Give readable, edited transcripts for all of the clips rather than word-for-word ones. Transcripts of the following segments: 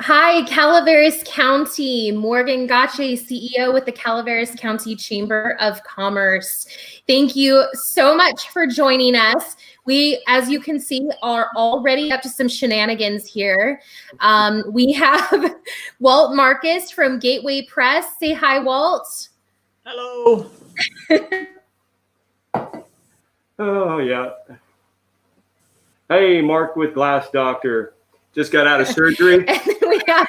Hi, Calaveras County. Morgan Gache, CEO with the Calaveras County Chamber of Commerce. Thank you so much for joining us. We, as you can see, are already up to some shenanigans here. We have Walt Marcus from Gateway Press. Say hi, Walt. Hello. Oh, yeah. Hey, Mark with Glass Doctor. Just got out of surgery. And then we have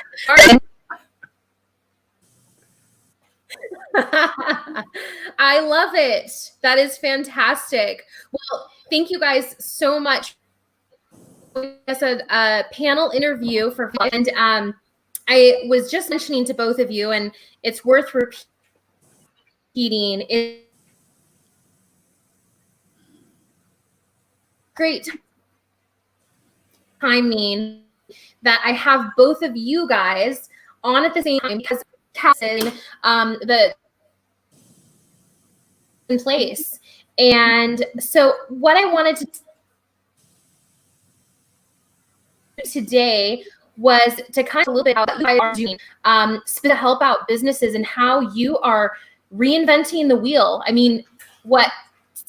I love it. That is fantastic. Well, thank you guys so much. It's a panel interview for, and I was just mentioning to both of you, and it's worth repeating. It's great timing that I have both of you guys on at the same time because the in place. And so what I wanted to today was to kind of a little bit about what you guys are doing to help out businesses and how you are reinventing the wheel. I mean, what,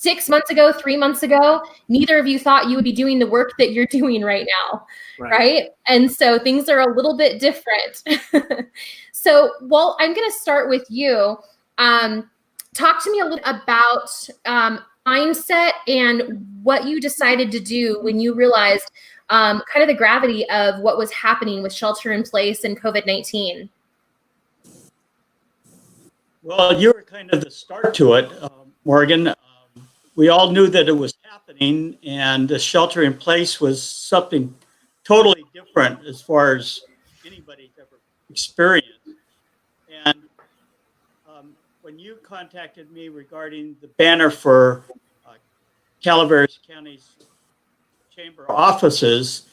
6 months ago, 3 months ago, neither of you thought you would be doing the work that you're doing right now, right? And so things are a little bit different. So, Walt, I'm going to start with you. Talk to me a little about mindset and what you decided to do when you realized kind of the gravity of what was happening with shelter in place and COVID-19. Well, you were kind of the start to it, Morgan. We all knew that it was happening, and the shelter in place was something totally different as far as anybody's ever experienced. And when you contacted me regarding the banner for Calaveras County's chamber offices,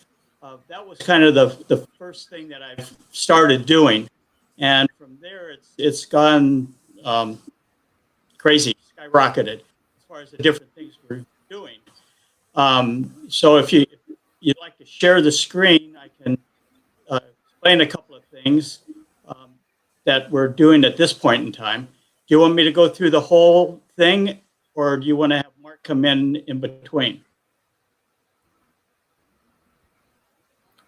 that was kind of the first thing that I've started doing. And from there, it's gone crazy, skyrocketed as far as the different things we're doing. So if you'd like to share the screen, I can explain a couple of things that we're doing at this point in time. Do you want me to go through the whole thing, or do you want to have Mark come in between?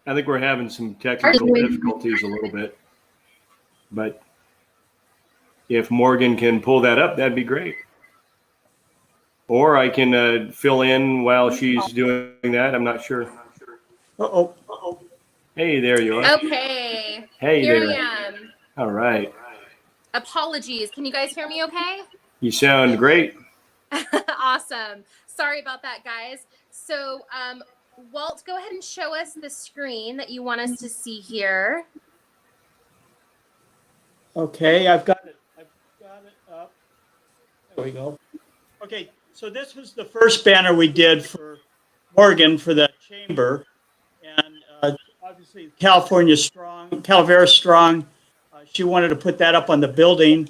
I think we're having some technical difficulties a little bit. But if Morgan can pull that up, that'd be great. Or I can fill in while she's doing that. I'm not sure. Uh-oh. Hey, there you are. Okay. Hey, Here there. I am. All right. Apologies. Can you guys hear me okay? You sound great. Awesome. Sorry about that, guys. So, Walt, go ahead and show us the screen that you want us to see here. Okay, I've got it up. There we go. Okay, so this was the first banner we did for Morgan for the chamber, and obviously California Strong, Calaveras Strong. She wanted to put that up on the building,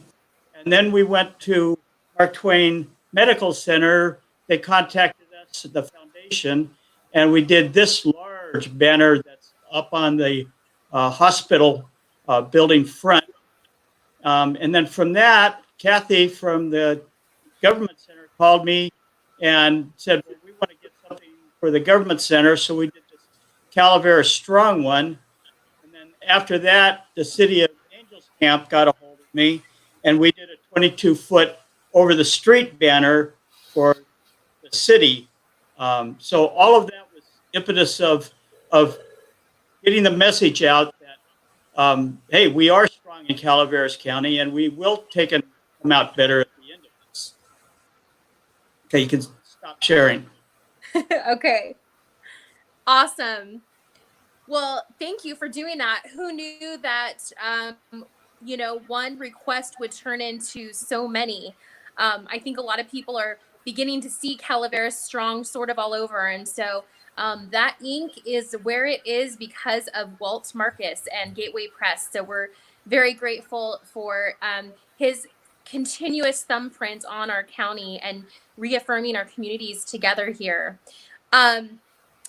and then we went to Mark Twain Medical Center. They contacted us at the foundation, and we did this large banner that's up on the hospital building front. And then from that, Kathy from the government center called me and said, well, we want to get something for the government center. So we did this Calaveras Strong one. And then after that, the city of Angels Camp got a hold of me, and we did a 22-foot over the street banner for the city. So all of that was impetus of getting the message out that, hey, we are strong in Calaveras County, and we will come out better at the end of this. Okay, you can stop sharing. Okay. Awesome. Well, thank you for doing that. Who knew that, one request would turn into so many? I think a lot of people are beginning to see Calaveras Strong sort of all over. And so that ink is where it is because of Walt Marcus and Gateway Press. So we're very grateful for his continuous thumbprint on our county and reaffirming our communities together here.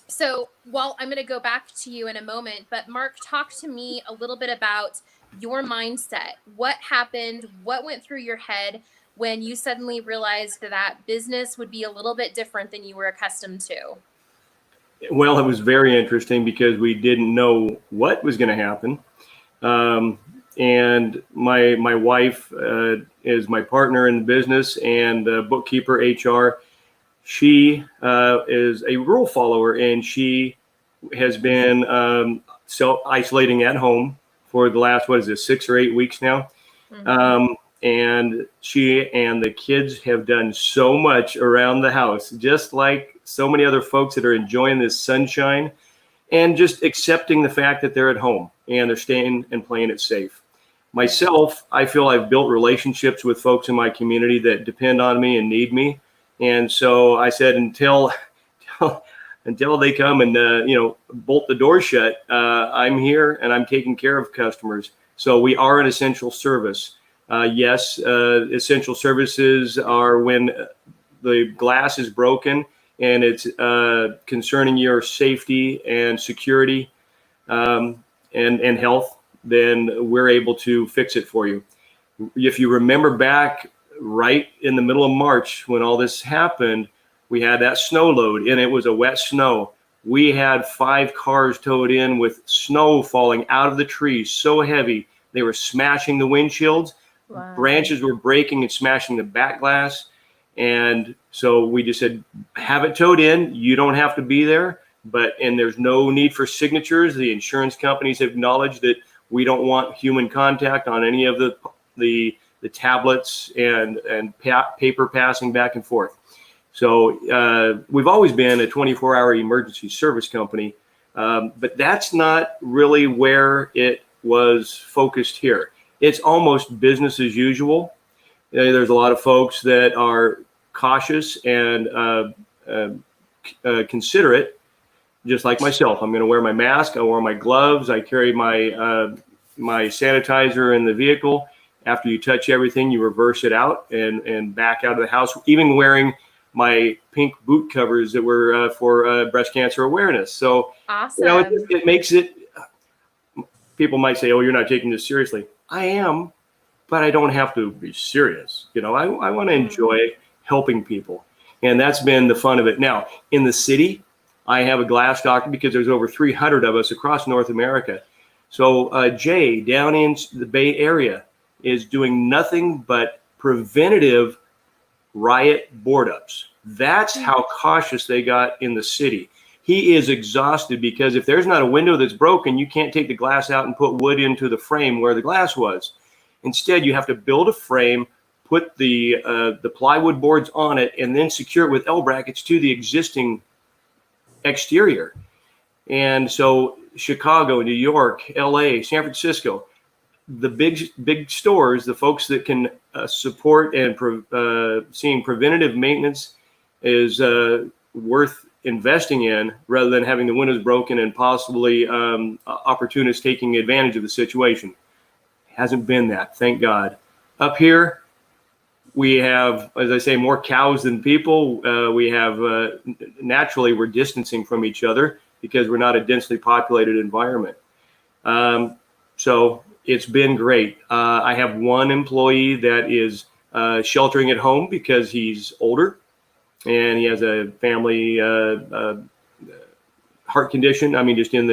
So, well, I'm going to go back to you in a moment, but Mark, talk to me a little bit about your mindset. What happened? What went through your head when you suddenly realized that business would be a little bit different than you were accustomed to? Well, it was very interesting because we didn't know what was going to happen. And my wife is my partner in the business and bookkeeper, HR. She is a rule follower, and she has been self-isolating at home for the last, what is this, 6 or 8 weeks now. And she and the kids have done so much around the house, just like so many other folks that are enjoying this sunshine and just accepting the fact that they're at home and they're staying and playing it safe. Myself, I feel I've built relationships with folks in my community that depend on me and need me. And so I said, until they come and bolt the door shut, I'm here and I'm taking care of customers. So we are an essential service. Yes, essential services are when the glass is broken and it's concerning your safety and security and health, then we're able to fix it for you. If you remember back right in the middle of March when all this happened, we had that snow load and it was a wet snow. We had 5 cars towed in with snow falling out of the trees so heavy they were smashing the windshields. Wow. Branches were breaking and smashing the back glass. And so we just said, have it towed in. You don't have to be there, and there's no need for signatures. The insurance companies have acknowledged that we don't want human contact on any of the tablets and paper passing back and forth. So we've always been a 24-hour emergency service company, but that's not really where it was focused here. It's almost business as usual. There's a lot of folks that are cautious and considerate, just like myself. I'm going to wear my mask. I wear my gloves. I carry my sanitizer in the vehicle. After you touch everything, you reverse it out and back out of the house, even wearing my pink boot covers that were for breast cancer awareness. So, awesome. It makes it, people might say, oh, you're not taking this seriously. I am, but I don't have to be serious. I want to enjoy helping people. And that's been the fun of it. Now, in the city, I have a glass doctor because there's over 300 of us across North America. So Jay down in the Bay Area is doing nothing but preventative riot board ups. That's how cautious they got in the city. He is exhausted because if there's not a window that's broken, you can't take the glass out and put wood into the frame where the glass was. Instead, you have to build a frame, put the plywood boards on it, and then secure it with L brackets to the existing exterior. And so Chicago, New York, LA, San Francisco, the big stores, the folks that can support and seeing preventative maintenance is worth investing in rather than having the windows broken and possibly opportunists taking advantage of the situation. Hasn't been that, thank God. Up here, we have, as I say, more cows than people. We have, naturally, we're distancing from each other because we're not a densely populated environment. So it's been great. I have one employee that is sheltering at home because he's older and he has a family heart condition. I mean, just in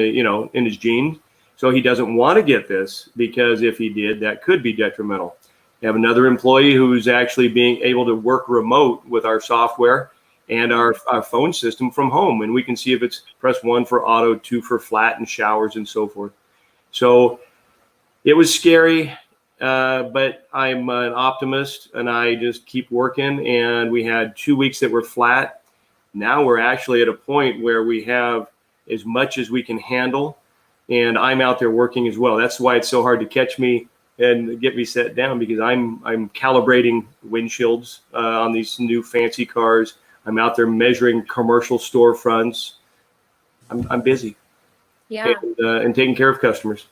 his genes. So he doesn't want to get this because if he did, that could be detrimental. We have another employee who's actually being able to work remote with our software and our phone system from home. And we can see if it's press 1 for auto, 2 for flat and showers and so forth. So it was scary, but I'm an optimist and I just keep working. And we had 2 weeks that were flat. Now we're actually at a point where we have as much as we can handle. And I'm out there working as well. That's why it's so hard to catch me and get me set down because I'm calibrating windshields on these new fancy cars. I'm out there measuring commercial storefronts. I'm busy. Yeah. And taking care of customers.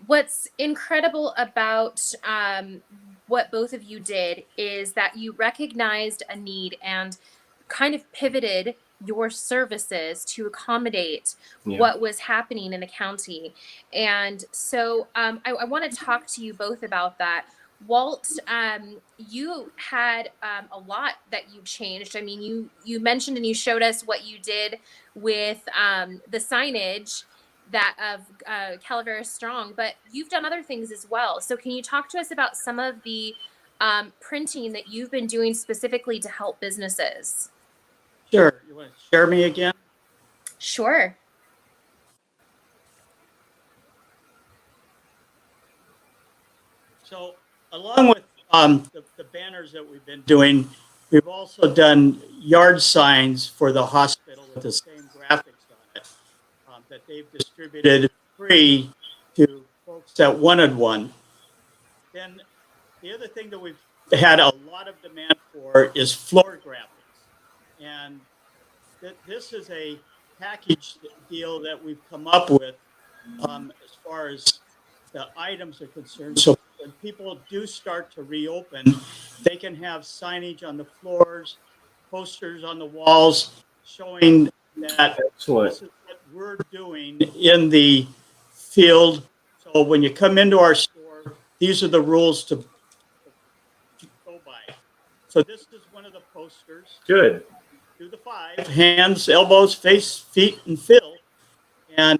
What's incredible about what both of you did is that you recognized a need and kind of pivoted your services to accommodate Yeah. what was happening in the county. And so I want to talk to you both about that. Walt, you had a lot that you changed. I mean, you mentioned and you showed us what you did with the signage that of Calaveras Strong, but you've done other things as well. So can you talk to us about some of the printing that you've been doing specifically to help businesses? Sure. You want to share me again? Sure. So, along with the banners that we've been doing, we've also done yard signs for the hospital with the same graphics on it that they've distributed free to folks that wanted one. Then the other thing that we've had a lot of demand for is floor graphics. And this is a package deal that we've come up with as far as the items are concerned. So when people do start to reopen, they can have signage on the floors, posters on the walls showing that Excellent. this is what we're doing in the field. So when you come into our store, these are the rules to go by. So this is one of the posters. Good. Do the 5 hands, elbows, face, feet, and fill. And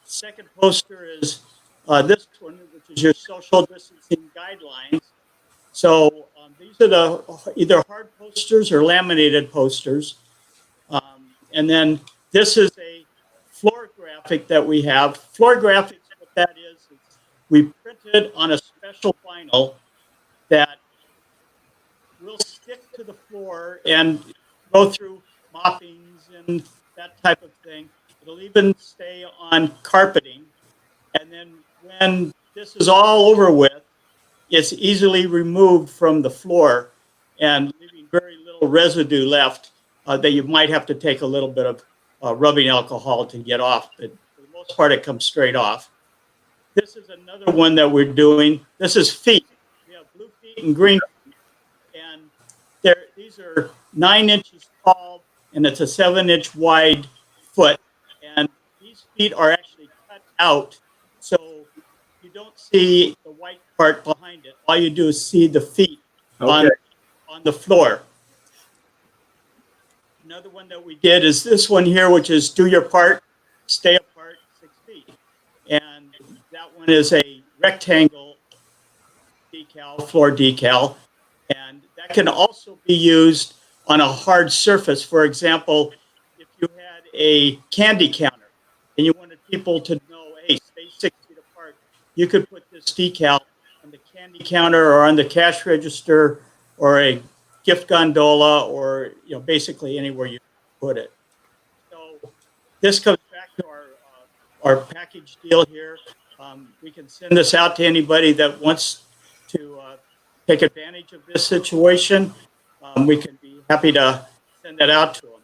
second poster is this one, which is your social distancing guidelines. So these are the either hard posters or laminated posters. And then this is a floor graphic that we have. Floor graphics, what that is we printed on a special vinyl that will stick to the floor and go through moppings and that type of thing. It'll even stay on carpeting. And then when this is all over with, it's easily removed from the floor and leaving very little residue left that you might have to take a little bit of rubbing alcohol to get off. But for the most part, it comes straight off. This is another one that we're doing. This is feet. We have blue feet and green feet. And these are 9 inches tall, and it's a 7-inch wide foot. And these feet are actually cut out, so you don't see the white part behind it. All you do is see the feet Okay. on the floor. Another one that we did is this one here, which is do your part, stay apart 6 feet. And that one is a rectangle decal, floor decal. And that can also be used on a hard surface. For example, if you had a candy counter and you wanted people to know, hey, stay 6 feet apart, you could put this decal on the candy counter or on the cash register or a gift gondola or basically anywhere you put it. So this comes back to our package deal here. We can send this out to anybody that wants to take advantage of this situation. We can be happy to send that out to them.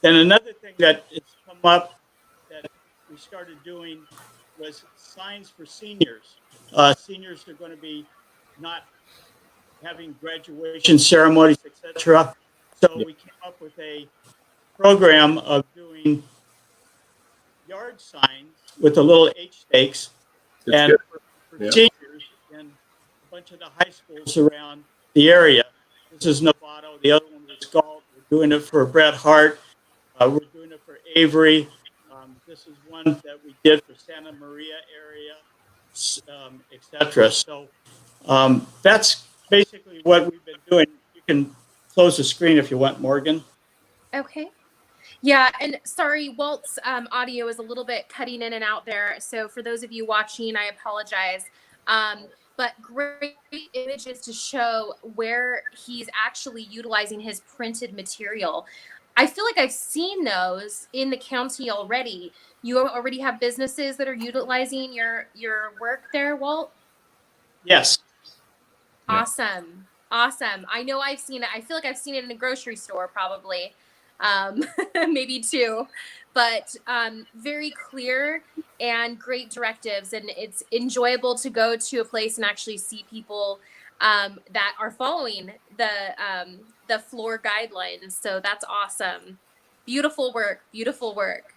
Then another thing that has come up that we started doing was signs for seniors. Seniors are going to be not having graduation ceremonies, etc. So we came up with a program of doing yard signs with the little H stakes. That's And good. for Yeah. seniors in a bunch of the high schools around the area. This is Novato. The other one was Galt. We're doing it for Bret Hart. We're doing it for Avery. This is one that we did for Santa Maria area, etc. So that's basically what we've been doing. You can close the screen if you want, Morgan. Okay. Yeah, and sorry, Walt's audio is a little bit cutting in and out there. So for those of you watching, I apologize. But great images to show where he's actually utilizing his printed material. I feel like I've seen those in the county already. You already have businesses that are utilizing your work there, Walt? Yes. Yeah. Awesome. Awesome. I know I've seen it. I feel like I've seen it in a grocery store, probably. Maybe two, but very clear and great directives. And it's enjoyable to go to a place and actually see people that are following the floor guidelines. So that's awesome. Beautiful work. Beautiful work.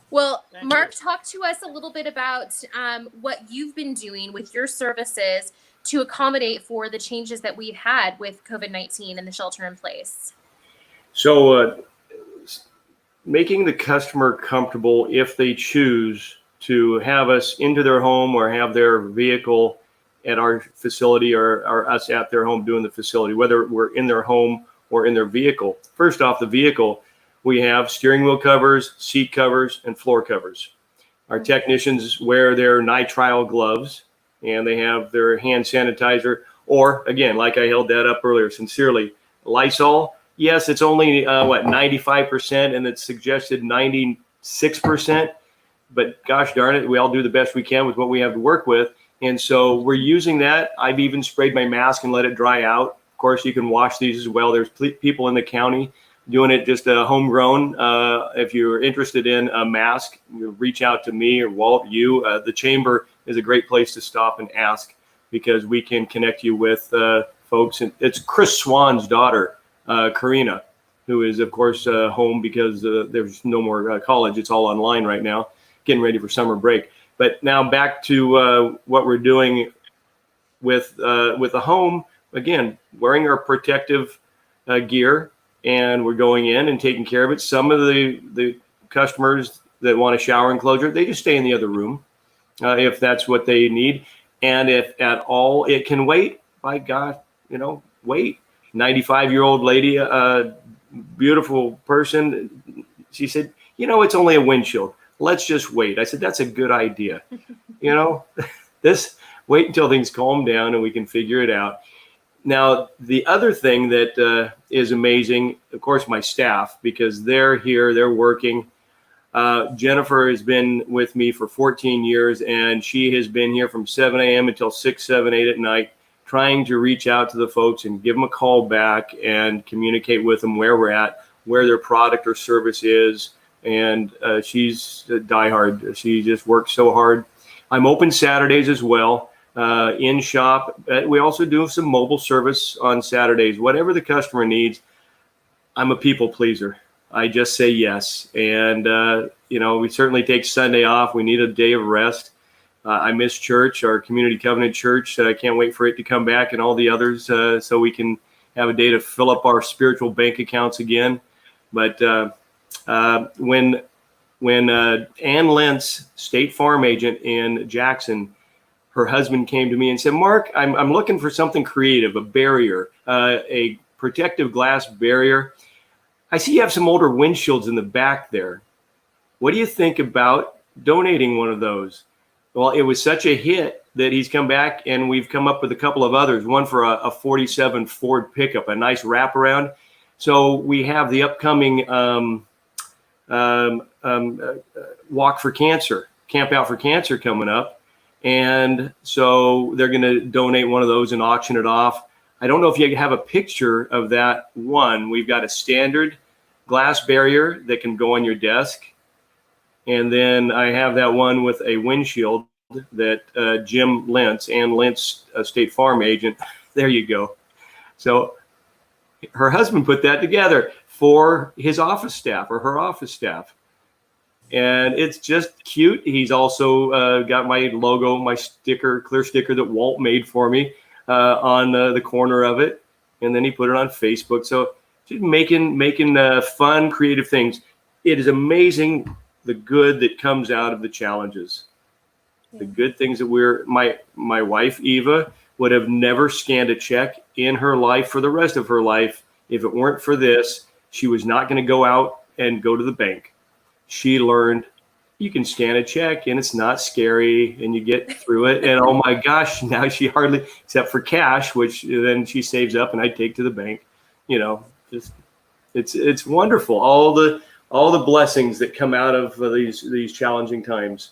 Well, Thank Mark, you. talk to us a little bit about what you've been doing with your services to accommodate for the changes that we've had with COVID-19 and the shelter in place. So making the customer comfortable if they choose to have us into their home or have their vehicle at our facility or us at their home doing the facility, whether we're in their home or in their vehicle. First off, the vehicle, we have steering wheel covers, seat covers, and floor covers. Our technicians wear their nitrile gloves and they have their hand sanitizer, or again, like I held that up earlier, sincerely, Lysol. Yes, it's only 95%, and it's suggested 96%. But gosh darn it, we all do the best we can with what we have to work with. And so we're using that. I've even sprayed my mask and let it dry out. Of course, you can wash these as well. There's people in the county doing it just homegrown. If you're interested in a mask, you reach out to me or Walt, you. The chamber is a great place to stop and ask, because we can connect you with folks. And it's Chris Swan's daughter, Karina, who is, of course, home because there's no more college. It's all online right now, getting ready for summer break. But now back to what we're doing with the home. Again, wearing our protective gear, and we're going in and taking care of it. Some of the customers that want a shower enclosure, they just stay in the other room if that's what they need. And if at all it can wait, by God, wait. 95-year-old lady, beautiful person. She said, it's only a windshield. Let's just wait. I said, that's a good idea. Wait until things calm down and we can figure it out. Now, the other thing that is amazing, of course, my staff, because they're here, they're working. Jennifer has been with me for 14 years, and she has been here from 7 a.m. until 6, 7, 8 at night, trying to reach out to the folks and give them a call back and communicate with them where we're at, where their product or service is. And she's a diehard. She just works so hard. I'm open Saturdays as well, in shop. We also do some mobile service on Saturdays. Whatever the customer needs, I'm a people pleaser. I just say yes. And, we certainly take Sunday off. We need a day of rest. I miss church, our Community Covenant Church. I can't wait for it to come back, and all the others, so we can have a day to fill up our spiritual bank accounts again. But when Ann Lentz, State Farm agent in Jackson, her husband came to me and said, Mark, I'm looking for something creative, a barrier, a protective glass barrier. I see you have some older windshields in the back there. What do you think about donating one of those? Well, it was such a hit that he's come back, and we've come up with a couple of others, one for a 47 Ford pickup, a nice wraparound. So we have the upcoming Walk for Cancer, Camp Out for Cancer coming up. And so they're going to donate one of those and auction it off. I don't know if you have a picture of that one. We've got a standard glass barrier that can go on your desk. And then I have that one with a windshield that Jim Lentz, Ann Lentz, a State Farm agent. There you go. So her husband put that together for his office staff or her office staff. And it's just cute. He's also got my logo, my sticker, clear sticker that Walt made for me on the corner of it. And then he put it on Facebook. So just making fun, creative things. It is amazing the good that comes out of the challenges. Yeah. The good things that my wife, Eva, would have never scanned a check in her life for the rest of her life. If it weren't for this, she was not going to go out and go to the bank. She learned you can scan a check and it's not scary and you get through it. And oh my gosh, now she hardly, except for cash, which then she saves up and I take to the bank. Just it's wonderful. All the blessings that come out of these challenging times.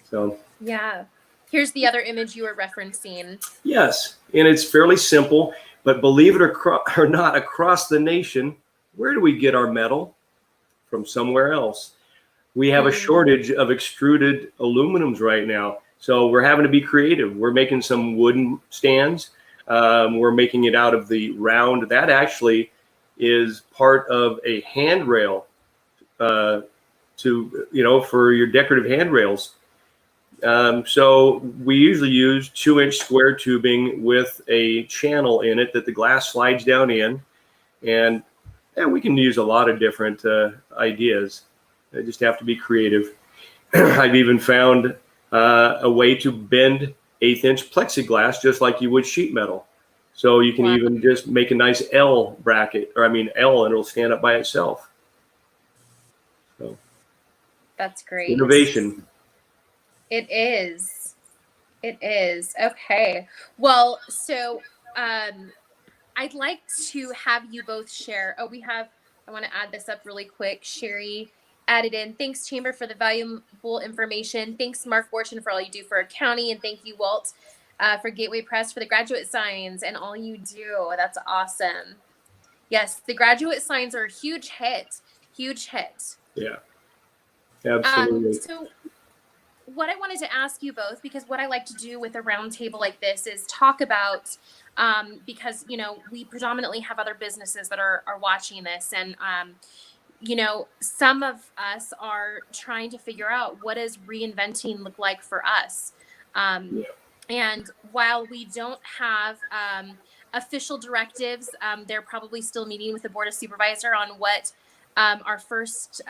So yeah, here's the other image you were referencing. Yes, and it's fairly simple, but believe it or not, across the nation, where do we get our metal? From somewhere else. We have a shortage of extruded aluminums right now. So we're having to be creative. We're making some wooden stands. We're making it out of the round. That actually is part of a handrail for your decorative handrails. So we usually use 2-inch square tubing with a channel in it that the glass slides down in, and we can use a lot of different ideas. I just have to be creative. I've even found a way to bend 1/8-inch plexiglass just like you would sheet metal. So you can even just make a nice L bracket, L, and it'll stand up by itself. So That's great. Innovation. It is. It is. Okay. Well, so I'd like to have you both share. I want to add this up really quick. Sherry added in, thanks Chamber for the valuable information. Thanks Mark Fortune for all you do for our county. And thank you Walt for Gateway Press for the graduate signs and all you do. That's awesome. Yes, the graduate signs are a huge hit. Huge hit. Yeah, absolutely. So what I wanted to ask you both, because what I like to do with a roundtable like this is talk about, because, we predominantly have other businesses that are watching this. And, some of us are trying to figure out what does reinventing look like for us. And while we don't have official directives, they're probably still meeting with the Board of Supervisor on what our first,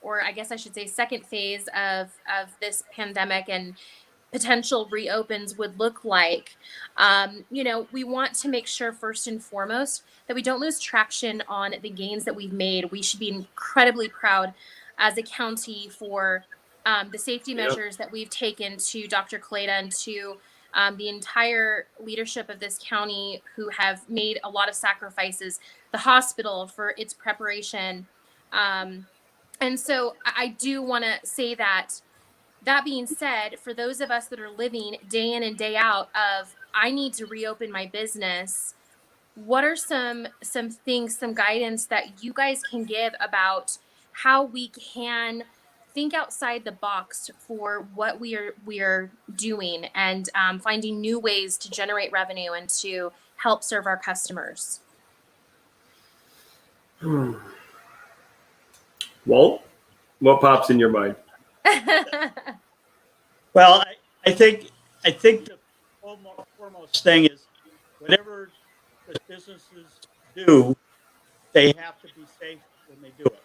or I guess I should say second phase of this pandemic and potential reopens would look like. We want to make sure first and foremost that we don't lose traction on the gains that we've made. We should be incredibly proud as a county for the safety measures that we've taken to Dr. Kaleda and to the entire leadership of this county who have made a lot of sacrifices, the hospital for its preparation. And so I do want to say that being said, for those of us that are living day in and day out of, I need to reopen my business, what are some things, some guidance that you guys can give about how we can think outside the box for what we are doing and finding new ways to generate revenue and to help serve our customers? Walt, what pops in your mind? Well, I think the foremost thing is whatever the businesses do, they have to be safe when they do it.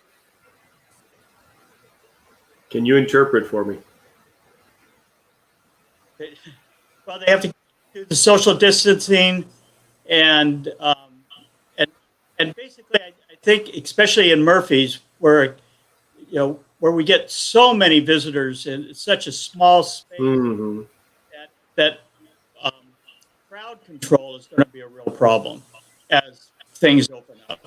Can you interpret for me? Well, they have to do the social distancing, and basically, I think especially in Murphy's, where we get so many visitors in such a small space, that crowd control is going to be a real problem as things open up,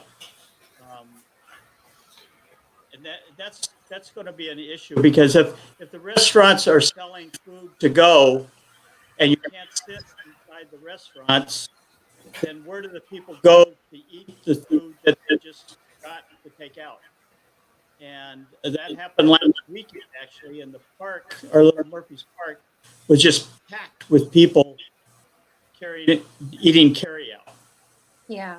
and that's going to be an issue, because if the restaurants are selling food to go and you can't sit inside the restaurants, then where do the people go to eat the food that they just got to take out? And that happened last weekend, actually, in the park. Our little Murphy's Park was just packed with people eating carryout. Yeah.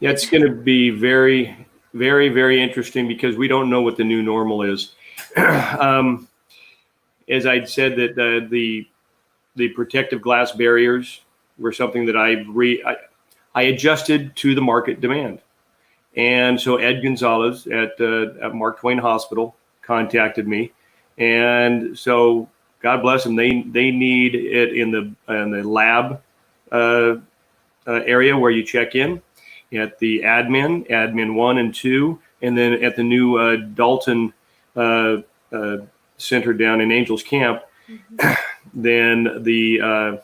It's going to be very, very, very interesting because we don't know what the new normal is. As I'd said, that the protective glass barriers were something that I adjusted to the market demand. And so Ed Gonzalez at Mark Twain Hospital contacted me, and so God bless them. They need it in the lab area where you check in, at the admin 1 and 2, and then at the new Dalton center down in Angels Camp. Then the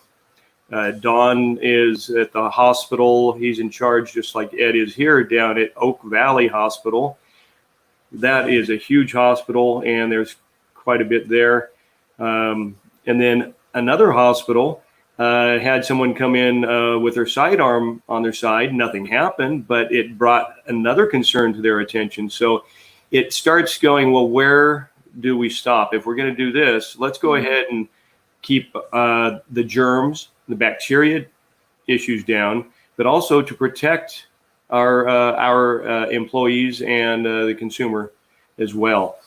Don is at the hospital. He's in charge, just like Ed is here, down at Oak Valley Hospital. That is a huge hospital, and there's quite a bit there. And then another hospital had someone come in with their sidearm on their side. Nothing happened, but it brought another concern to their attention. So it starts going, well, where do we stop? If we're going to do this, let's go ahead and keep the germs, the bacteria issues down, but also to protect our employees and the consumer as well.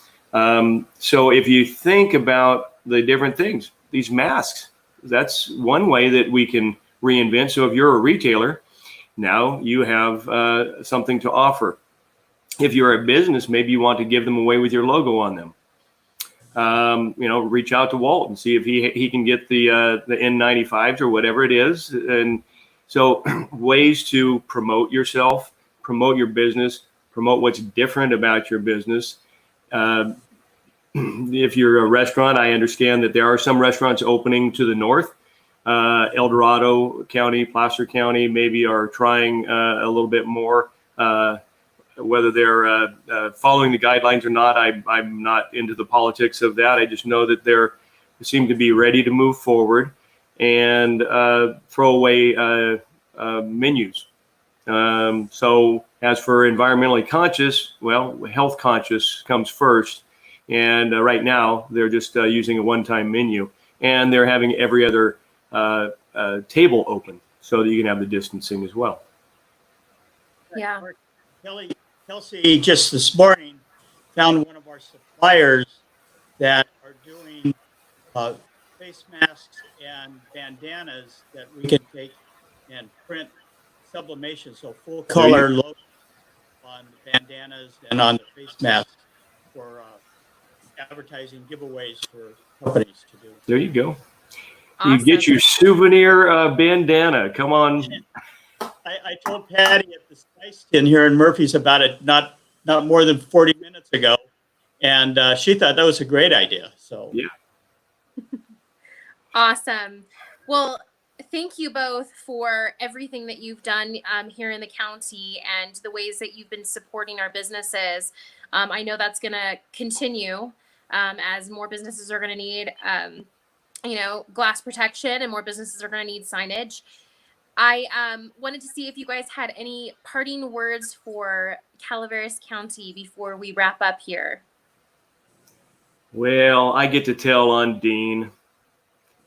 So if you think about the different things, these masks, that's one way that we can reinvent. So if you're a retailer, now you have something to offer. If you're a business, maybe you want to give them away with your logo on them. Reach out to Walt and see if he can get the N95s or whatever it is. And so ways to promote yourself, promote your business, promote what's different about your business. If you're a restaurant, I understand that there are some restaurants opening to the north. El Dorado County, Placer County, maybe are trying a little bit more. Whether they're following the guidelines or not, I'm not into the politics of that. I just know that they seem to be ready to move forward and throw away menus. So as for environmentally conscious, well, health conscious comes first. And right now, they're just using a one-time menu. And they're having every other table open so that you can have the distancing as well. Yeah. Kelsey just this morning found one of our suppliers that are doing face masks and bandanas that we can take and print sublimation, so full color logo on the bandanas and on the face masks for advertising giveaways for companies to do. There you go. Awesome. You get your souvenir bandana. Come on. I told Patty at the Spice Tin here in Murphy's about it not more than 40 minutes ago, and she thought that was a great idea. So yeah. Awesome. Well, thank you both for everything that you've done here in the county and the ways that you've been supporting our businesses. I know that's going to continue as more businesses are going to need, glass protection, and more businesses are going to need signage. I wanted to see if you guys had any parting words for Calaveras County before we wrap up here. Well, I get to tell on Dean.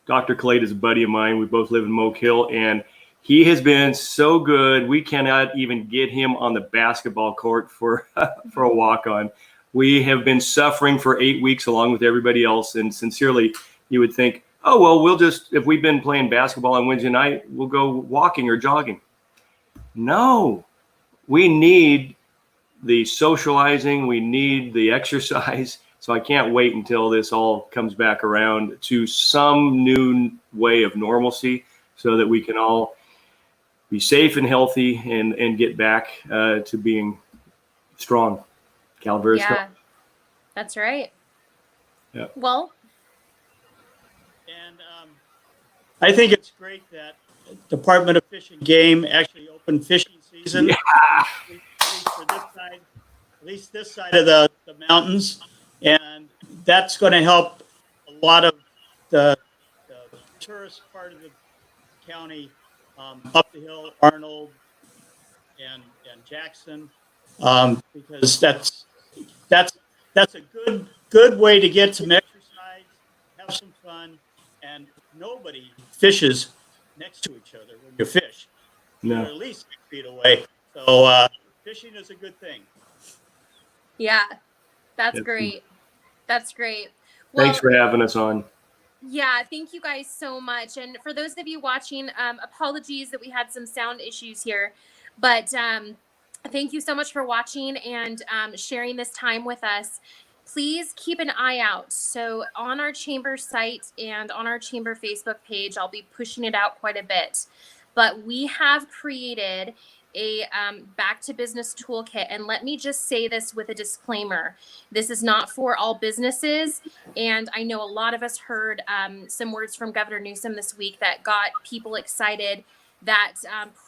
Dr. Clade is a buddy of mine. We both live in Moke Hill, and he has been so good. We cannot even get him on the basketball court for a walk-on. We have been suffering for 8 weeks along with everybody else, and sincerely, you would think, oh, well, if we've been playing basketball on Wednesday night, we'll go walking or jogging. No, we need the socializing. We need the exercise. So I can't wait until this all comes back around to some new way of normalcy so that we can all be safe and healthy and get back to being strong. Calaveras. Yeah, that's right. Yeah. Well, and I think it's great that Department of Fish and Game actually opened fishing season. Yeah. For this side, at least this side of the mountains. And that's going to help a lot of the tourist part of the county, up the hill, Arnold and Jackson, because that's a good way to get some exercise, have some fun, and nobody fishes next to each other when you fish. No. You're at least 6 feet away. So fishing is a good thing. yeah, that's great. That's great. Well, thanks for having us on. Yeah, thank you guys so much. And for those of you watching, apologies that we had some sound issues here, but thank you so much for watching and sharing this time with us. Please keep an eye out. So on our chamber site and on our chamber Facebook page, I'll be pushing it out quite a bit. But we have created a back to business toolkit. And let me just say this with a disclaimer. This is not for all businesses. And I know a lot of us heard some words from Governor Newsom this week that got people excited. That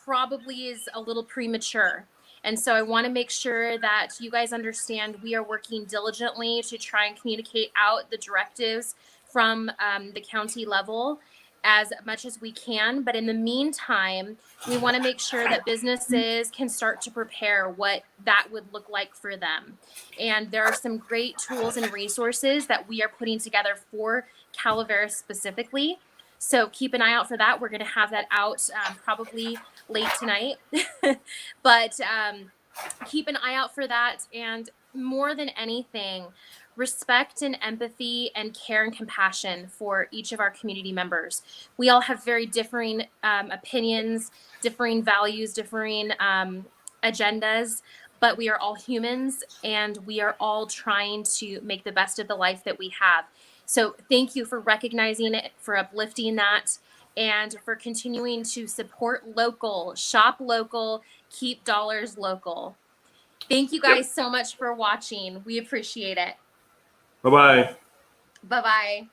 probably is a little premature. And so I want to make sure that you guys understand we are working diligently to try and communicate out the directives from the county level as much as we can. But in the meantime, we want to make sure that businesses can start to prepare what that would look like for them. And there are some great tools and resources that we are putting together for Calaveras specifically. So keep an eye out for that. We're going to have that out probably late tonight. But keep an eye out for that. And more than anything, respect and empathy and care and compassion for each of our community members. We all have very differing opinions, differing values, differing agendas, but we are all humans and we are all trying to make the best of the life that we have. So thank you for recognizing it, for uplifting that, and for continuing to support local, shop local, keep dollars local. Thank you guys so much for watching. We appreciate it. Bye-bye. Bye-bye.